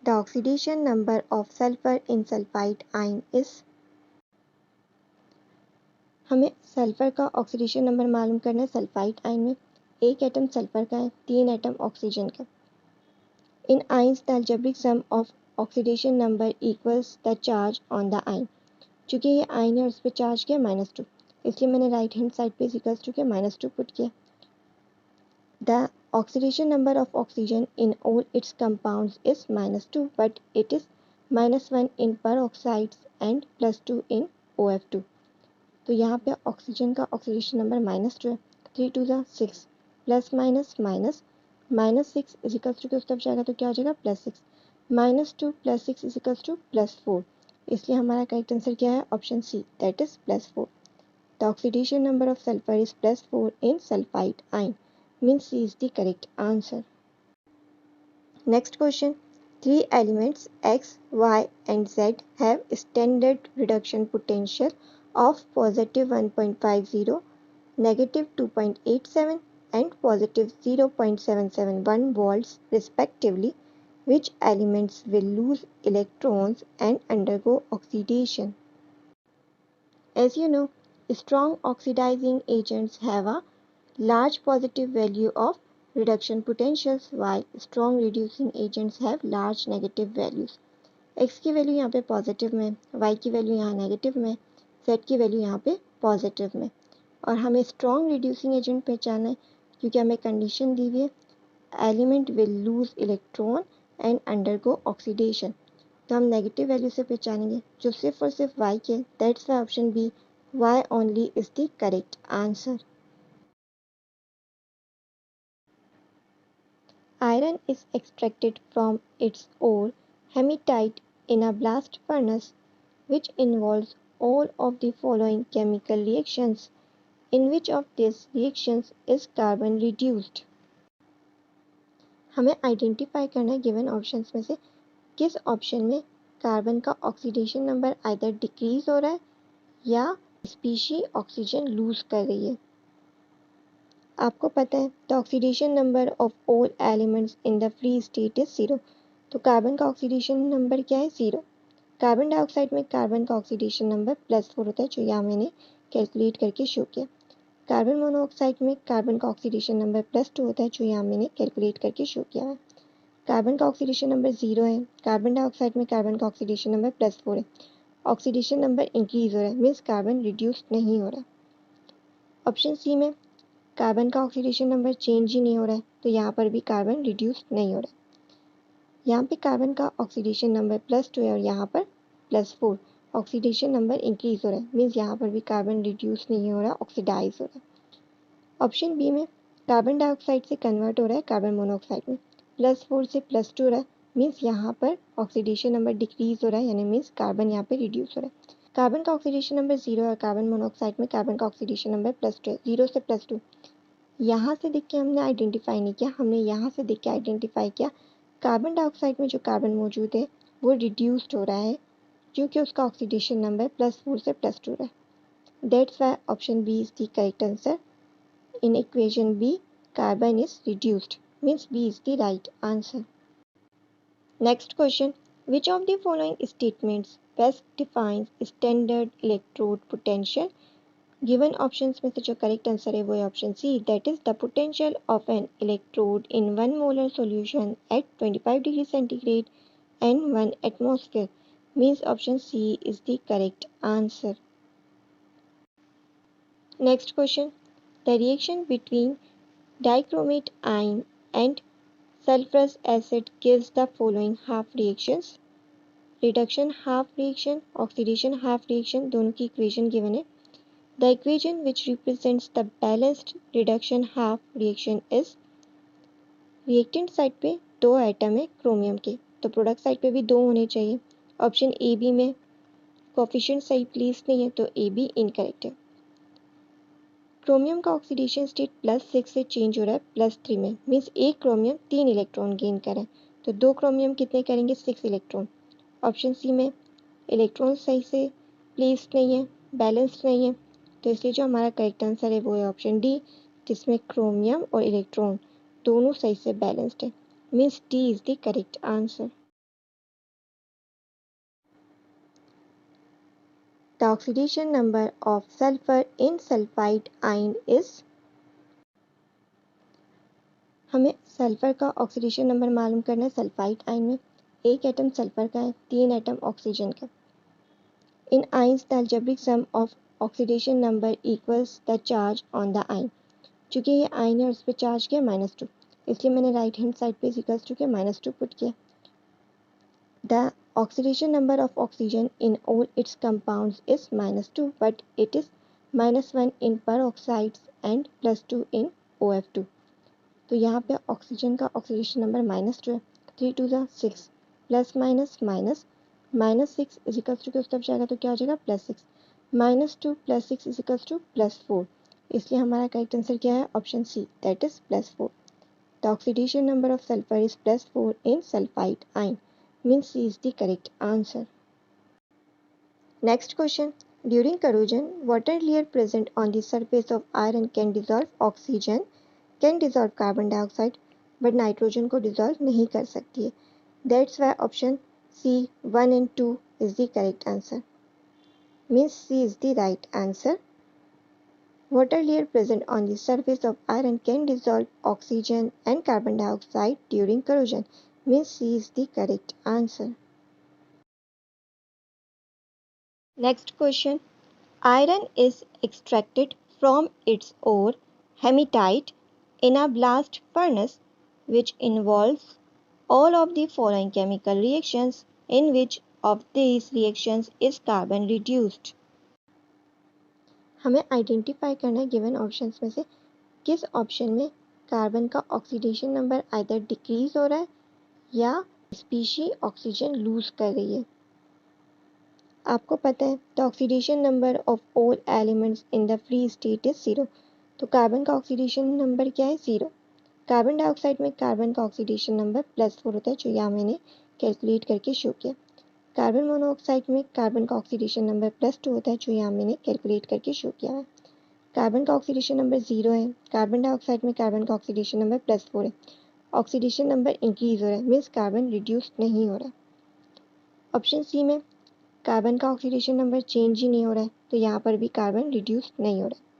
The oxidation number of sulphur in sulphide ion is. हमें sulphur का oxidation number मालूम करना है। सल्फाइड आयन में एक एटम सल्फर का है, 3 एटम ऑक्सीजन का। In ions the algebraic sum of oxidation number equals the charge on the ion. चूंकि ये आयन है और इस पर चार्ज किया -2, इसलिए मैंने राइट हैंड साइड पे इक्वल्स टू के -2 पुट किया। The oxidation number of oxygen in all its compounds is -2, but it is -1 in peroxides and +2 in OF2. तो यहाँ पे ऑक्सीजन का ऑक्सीडेशन नंबर -2 है। 3 2 6 plus minus minus -6 equals to के उस तरफ जाएगा तो क्या हो जाएगा +6 -2 + 6 इजिकल्स टू +4। इसलिए हमारा करेक्ट आंसर क्या है option C that is +4। The oxidation number of sulphur is +4 in sulphide ion means C is the correct answer. Next question. 3 elements X, Y and Z have standard reduction potential of positive 1.50, negative 2.87 and positive 0.771 volts respectively. Which elements will lose electrons and undergo oxidation? As you know, strong oxidizing agents have a large positive value of reduction potentials while strong reducing agents have large negative values. X की value यहाँ पे positive में, Y की value यहाँ negative में, Z की value यहाँ पे पॉजिटिव में। और हमें स्ट्रॉन्ग रिड्यूसिंग एजेंट पहचानना है क्योंकि हमें कंडीशन दी हुई है element will lose electron and undergo oxidation. तो हम नेगेटिव वैल्यू से पहचानेंगे जो सिर्फ और सिर्फ Y के। That's why option B Y only is the correct answer. Iron is extracted from its ore hematite in a blast furnace, which involves all of the following chemical reactions. In which of these reactions is carbon reduced? हमें identify करना है given options में से किस option में carbon का oxidation number either decrease हो रहा है या स्पीशी ऑक्सीजन लूज कर रही है। आपको पता है the oxidation number of all elements in the free state is 0। तो कार्बन का ऑक्सीडेशन नंबर क्या है 0। कार्बन डाइऑक्साइड में कार्बन का ऑक्सीडेशन नंबर +4 होता है जो यहाँ मैंने कैलकुलेट करके शो किया। कार्बन मोनोऑक्साइड में कार्बन का ऑक्सीडेशन नंबर +2 होता है जो यहाँ मैंने कैलकुलेट करके शो किया है। कार्बन का ऑक्सीडेशन नंबर 0 है। कार्बन डाइऑक्साइड में कार्बन का ऑक्सीडेशन नंबर +4 है। ऑक्सीडेशन नंबर इंक्रीज हो रहा है मीन्स कार्बन रिड्यूस नहीं हो रहा। ऑप्शन सी में कार्बन का ऑक्सीडेशन नंबर चेंज ही नहीं हो रहा है तो यहाँ पर भी कार्बन रिड्यूस नहीं हो रहा है। यहाँ पे कार्बन का ऑक्सीडेशन नंबर +2 है और यहाँ पर +4। ऑक्सीडेशन नंबर इंक्रीज हो रहा है मीन्स यहाँ पर भी कार्बन रिड्यूस नहीं हो रहा ऑक्सीडाइज हो रहा है। ऑप्शन बी में कार्बन डाइऑक्साइड से कन्वर्ट हो रहा है कार्बन मोनोऑक्साइड में, +4 से +2 हो रहा है मीन्स यहाँ पर ऑक्सीडेशन नंबर डिक्रीज हो रहा है यानी मीन्स कार्बन यहाँ पे रिड्यूस हो रहा है। कार्बन का ऑक्सीडेशन नंबर 0 है। कार्बन मोनोऑक्साइड में कार्बन का ऑक्सीडेशन नंबर +2 है। 0 से +2 यहाँ से देख के हमने आइडेंटिफाई नहीं किया, हमने यहाँ से देख के आइडेंटिफाई किया। कार्बन डाइऑक्साइड में जो कार्बन मौजूद है वो रिड्यूस्ड हो रहा है क्योंकि उसका ऑक्सीडेशन नंबर +4 से +2 है। That's why option B is the correct answer. In equation B carbon is reduced means B is the right answer. Next question, which of the following statements best defines standard electrode potential. Given options में से जो correct answer है वो है option C that is the potential of an electrode in 1 molar solution at 25 degree centigrade and 1 atmosphere means option C is the correct answer. Next question, the reaction between dichromate ion and sulphurous acid gives the following half reactions. Reduction half reaction, oxidation half reaction, दोनों की equation given है। The equation which represents the balanced reduction half reaction is reactant side पे 2 atom है chromium के तो product side पे भी 2 होने चाहिए। ऑप्शन ए बी में कोफिशिएंट सही प्लेस नहीं है तो ए बी इनकरेक्ट है। क्रोमियम का ऑक्सीडेशन स्टेट +6 से चेंज हो रहा है +3 में मीन्स एक क्रोमियम 3 इलेक्ट्रॉन गेन करें तो 2 क्रोमियम कितने करेंगे 6 इलेक्ट्रॉन। ऑप्शन सी में इलेक्ट्रॉन सही से प्लेस नहीं है, बैलेंस्ड नहीं है तो इसलिए जो हमारा करेक्ट आंसर है वो है ऑप्शन डी जिसमें क्रोमियम और इलेक्ट्रॉन दोनों सही से बैलेंस्ड है means D is the correct answer. The oxidation number of sulphur in sulphide ion is. हमें सल्फर का ऑक्सीडेशन नंबर मालूम करना है सल्फाइड आयन में। एक एटम सल्फर का है, 3 एटम ऑक्सीजन का। In ions the algebraic sum of oxidation number equals the charge on the ion. चूँकि ये आयन है और उस पर चार्ज किया -2, इसलिए मैंने राइट हैंड साइड पे इक्वल्स टू के -2 पुट किया। The oxidation number of oxygen in all it's compounds is -2, but it is -1 in peroxides and +2 in OF2। तो यहाँ पे ऑक्सीजन का ऑक्सीडेशन नंबर -2 है। 3 2 ज़ा 6, plus minus minus, -6 is equals to के उस तरफ जाएगा तो क्या हो जाएगा +6, -2 + 6 इज इक्वल्स टू +4। इसलिए हमारा करेक्ट आंसर क्या है? Option C, that is +4। The oxidation number of sulphur is +4 in sulphide ion, means C is the correct answer. Next question, during corrosion water layer present on the surface of iron can dissolve oxygen, can dissolve carbon dioxide, but nitrogen को dissolve नहीं कर सकती है। That's why option C 1 and 2 is the correct answer, means C is the right answer. Water layer present on the surface of iron can dissolve oxygen and carbon dioxide during corrosion, means C is the correct answer. Next question, iron is extracted from its ore hematite in a blast furnace which involves all of the following chemical reactions, in which of these reactions is carbon reduced। हमें identify करना है given options में से किस option में carbon का oxidation number either decrease हो रहा है या स्पीशी ऑक्सीजन लूज कर रही है। आपको पता है the oxidation number of all elements in the free state is 0, तो कार्बन का ऑक्सीडेशन नंबर क्या है? 0। कार्बन डाइऑक्साइड में कार्बन का ऑक्सीडेशन नंबर +4 होता है, जो यहाँ मैंने कैलकुलेट करके शो किया। कार्बन मोनोऑक्साइड में कार्बन का ऑक्सीडेशन नंबर +2 होता है, जो यहाँ मैंने कैलकुलेट करके शो किया है। कार्बन का ऑक्सीडेशन नंबर 0 है। कार्बन डाइऑक्साइड में कार्बन का ऑक्सीडेशन नंबर +4 है। ऑक्सीडेशन नंबर इंक्रीज हो रहा है, मीन्स कार्बन रिड्यूस नहीं हो रहा। ऑप्शन सी में कार्बन का ऑक्सीडेशन नंबर चेंज ही नहीं हो रहा है, तो यहाँ पर भी कार्बन रिड्यूस नहीं हो रहा।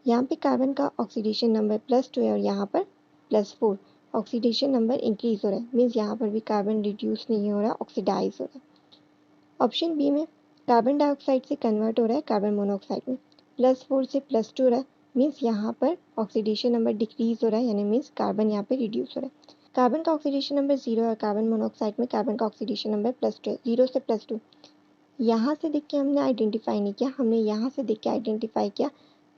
यहाँ पे कार्बन का ऑक्सीडेशन नंबर +2 है और यहाँ पर +4, ऑक्सीडेशन नंबर इंक्रीज हो रहा है, मीन्स यहाँ पर भी कार्बन रिड्यूस नहीं हो रहा, ऑक्सीडाइज हो रहा है। ऑप्शन बी में कार्बन डाइऑक्साइड से कन्वर्ट हो रहा है कार्बन मोनोऑक्साइड में, +4 से +2 हो रहा है, मीन्स यहाँ पर ऑक्सीडेशन नंबर डिक्रीज हो रहा है, यानी मीन्स कार्बन यहाँ पे रिड्यूस हो रहा है। कार्बन का ऑक्सीडेशन नंबर 0 है और कार्बन मोनोऑक्साइड में कार्बन का ऑक्सीडेशन नंबर +2 है, 0 से +2। यहाँ से देख के हमने आइडेंटिफाई नहीं किया, हमने यहाँ से देख के आइडेंटिफाई किया।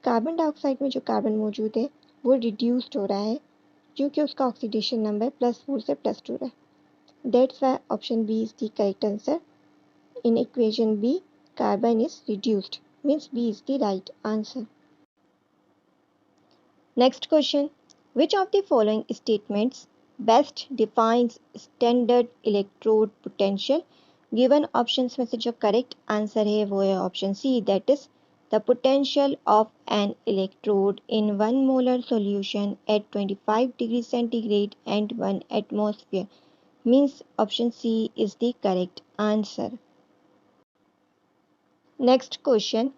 कार्बन डाइऑक्साइड में जो कार्बन मौजूद है वो रिड्यूस्ड हो रहा है, क्योंकि उसका ऑक्सीडेशन नंबर +4 से +2 रहा है। That's why option B is the correct answer. In equation B carbon is reduced, means B is the right answer. Next question, which of the following statements best defines standard electrode potential. Given options में से जो correct answer है वो है option C, that is the potential of an electrode in 1 molar solution at 25 degrees centigrade and 1 atmosphere, means option C is the correct answer. Next question,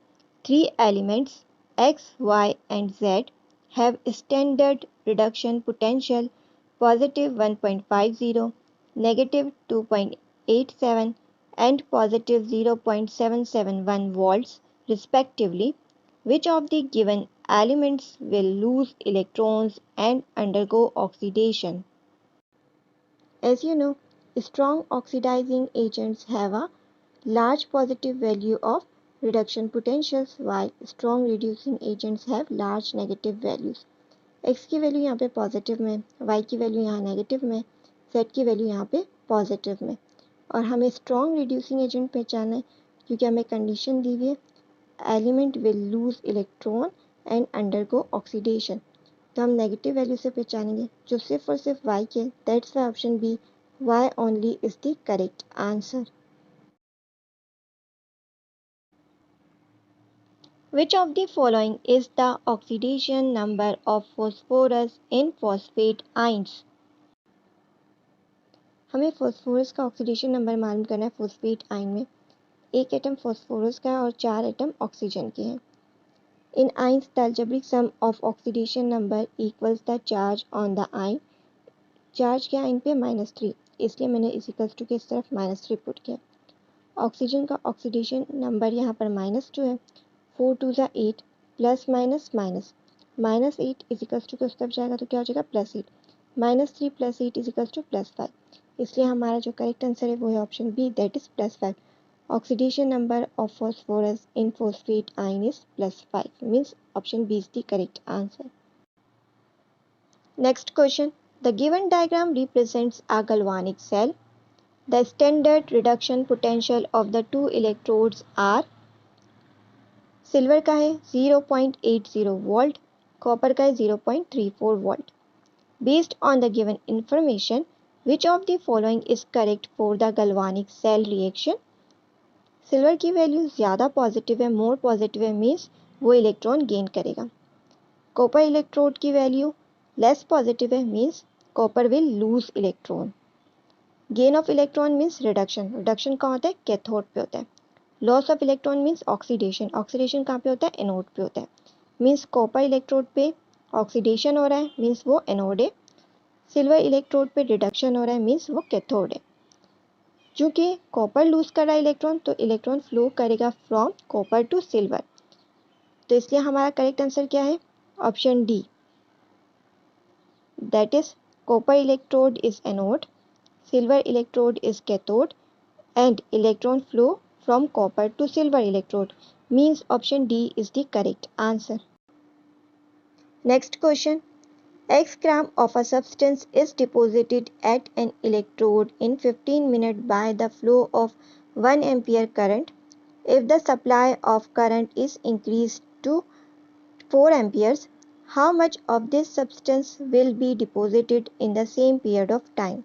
3 elements X, Y and Z have standard reduction potential positive 1.50, negative 2.87 and positive 0.771 volts respectively. Which of the given elements will lose electrons and undergo oxidation? As you know, strong oxidizing agents have a large positive value of reduction potentials, while strong reducing agents have large negative values. X की value यहाँ पे positive में, Y की value यहाँ negative में, Z की value यहाँ पे पॉजिटिव में। और हमें स्ट्रॉन्ग रिड्यूसिंग एजेंट पहचानना है, क्योंकि हमें कंडीशन दी हुई है element will lose electron and undergo oxidation, तो हम नेगेटिव वैल्यू से पहचानेंगे जो सिर्फ और सिर्फ वाई के। That's why option B Y only is the correct answer. Which of the following is the oxidation number of phosphorus in phosphate ions? हमें फॉस्फोरस का ऑक्सीडेशन नंबर मालूम करना है फॉस्फेट आयन में। एक एटम फॉस्फोरस का है और 4 एटम ऑक्सीजन के हैं। In ions the algebraic sum of oxidation number equals the charge on the ion. Charge के आइन पे -3, इसलिए मैंने इस इक्वल्स टू के इस तरफ -3 पुट किया। ऑक्सीजन का ऑक्सीडेशन नंबर यहाँ पर -2 है। 4 2 ज़ा 8 plus minus minus -8 is equals to के उस तरफ जाएगा तो क्या हो जाएगा +8। -3 + 8 इज इक्वल्स टू +5, इसलिए हमारा जो करेक्ट आंसर है वो है option B, that is +5। Oxidation number of phosphorus in phosphate ion is +5, means option B is the correct answer. Next question. The given diagram represents a galvanic cell. The standard reduction potential of the two electrodes are, silver का है 0.80 volt, copper का है 0.34 volt. Based on the given information, which of the following is correct for the galvanic cell reaction? Silver की value ज़्यादा positive है, more positive है, means वो electron gain करेगा। कॉपर इलेक्ट्रोड की वैल्यू लेस पॉजिटिव है, means copper will lose electron. Gain of electron means reduction, reduction कहाँ होता है, कैथोड पे होता है। Loss of electron means oxidation, oxidation कहाँ पे होता है, एनोड पे होता है। मीन्स कॉपर इलेक्ट्रोड पे ऑक्सीडेशन हो रहा है, मीन्स वो एनोड है। सिल्वर इलेक्ट्रोड पे रिडक्शन हो रहा है, मीन्स वो कैथोड है। चूँकि कॉपर लूज कर रहा है इलेक्ट्रॉन, तो इलेक्ट्रॉन फ्लो करेगा फ्रॉम कॉपर टू सिल्वर, तो इसलिए हमारा करेक्ट आंसर क्या है, option D, that is copper electrode is anode, silver electrode is cathode, and electron flow from copper to silver electrode, means option D is the correct answer. Next question. X gram of a substance is deposited at an electrode in 15 minutes by the flow of 1 ampere current. If the supply of current is increased to 4 amperes, how much of this substance will be deposited in the same period of time?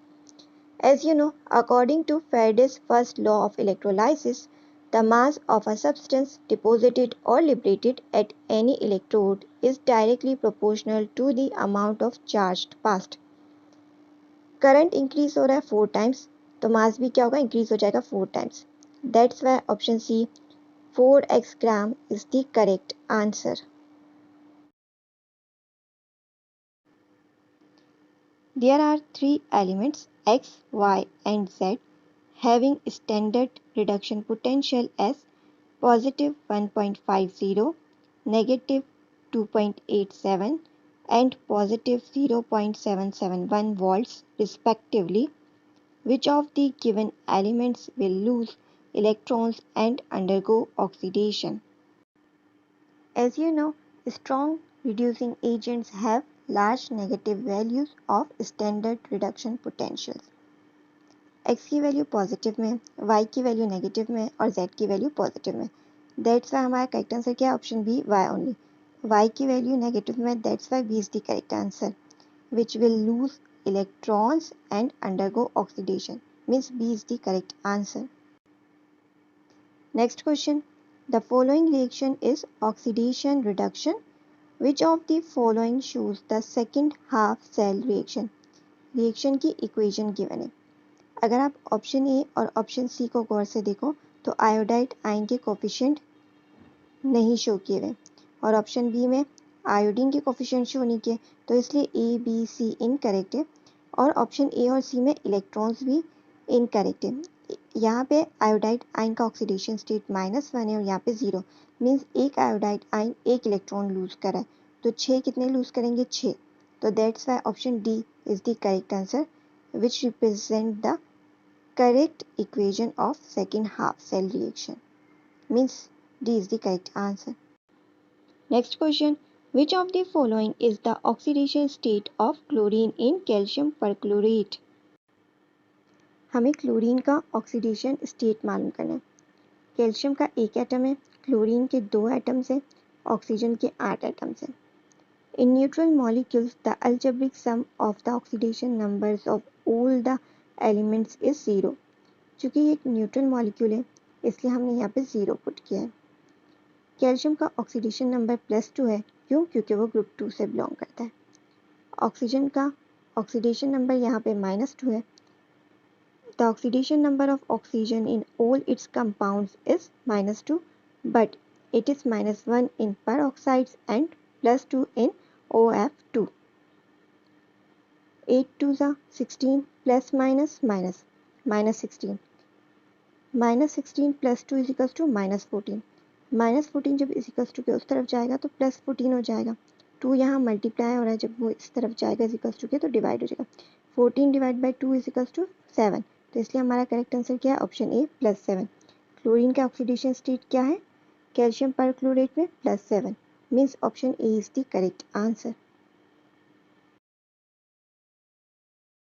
As you know, according to Faraday's first law of electrolysis, the mass of a substance deposited or liberated at any electrode is directly proportional to the amount of charge passed. Current increase हो रहा है 4 times, तो mass भी क्या होगा, increase हो जाएगा 4 times. That's why option C, 4x gram is the correct answer. There are 3 elements X, Y and Z having standard reduction potential as positive 1.50, negative 2.87 and positive 0.771 volts respectively. Which of the given elements will lose electrons and undergo oxidation? As you know, strong reducing agents have large negative values of standard reduction potentials. X की value positive में, Y की value negative में और Z की value positive में। That's why हमारा correct answer क्या है, option B, Y only. Y की वैल्यू नेगेटिव में, that's why B is the correct answer, which will lose electrons and undergo oxidation, means B is the correct answer. Next question. The following reaction is oxidation reduction. Which of the following shows the second half cell reaction? Reaction की equation given है। अगर आप option A और option C को गौर से देखो तो iodide ion के कोफिशिएंट नहीं शो किए हुए, और ऑप्शन बी में आयोडीन के कोफिशिएंट शो नहीं किए, तो इसलिए ए बी सी इनकरेक्ट है, और ऑप्शन ए और सी में इलेक्ट्रॉन्स भी इनकरेक्ट है। यहाँ पे आयोडाइड आयन का ऑक्सीडेशन स्टेट -1 है और यहाँ पे 0, मीन्स एक आयोडाइड आयन एक इलेक्ट्रॉन लूज कर रहा है, तो 6 कितने लूज करेंगे, 6, तो that's why option D is the correct answer, which represent the correct equation of second half cell reaction, means D is the correct answer. Next question. Which of the following is the oxidation state of chlorine in calcium perchlorate? हमें chlorine का oxidation state मालूम करना है। Calcium का एक atom है, chlorine के 2 atoms हैं, ऑक्सीजन के 8 एटम्स हैं। In neutral molecules, the algebraic sum of the oxidation numbers of all the elements is 0. चूँकि ये एक न्यूट्रल मॉलिक्यूल है, इसलिए हमने यहाँ पे 0 पुट किया है। कैल्शियम का ऑक्सीडेशन नंबर +2 है, क्यों, क्योंकि वो ग्रुप 2 से बिलोंग करता है। ऑक्सीजन का ऑक्सीडेशन नंबर यहाँ पे -2 है, The oxidation number of oxygen in all its compounds is -2, but it is -1 in peroxides and +2 in OF2. 8 2s are 16 plus minus minus -16. -16 plus 2 is equals to -14. -14 जब इस equals to के उस तरफ जाएगा तो +14 हो जाएगा. 2 यहाँ मल्टीप्लाई हो रहा है, जब वो इस तरफ जाएगा इस इक्वल्स टू के तो डिवाइड हो जाएगा. 14 divide by 2 is equals to 7. तो इसलिए हमारा करेक्ट आंसर क्या है? Option A +7. क्लोरीन का ऑक्सीडेशन स्टेट क्या है? कैल्शियम परक्लोरेट में +7. Means option A is the correct answer.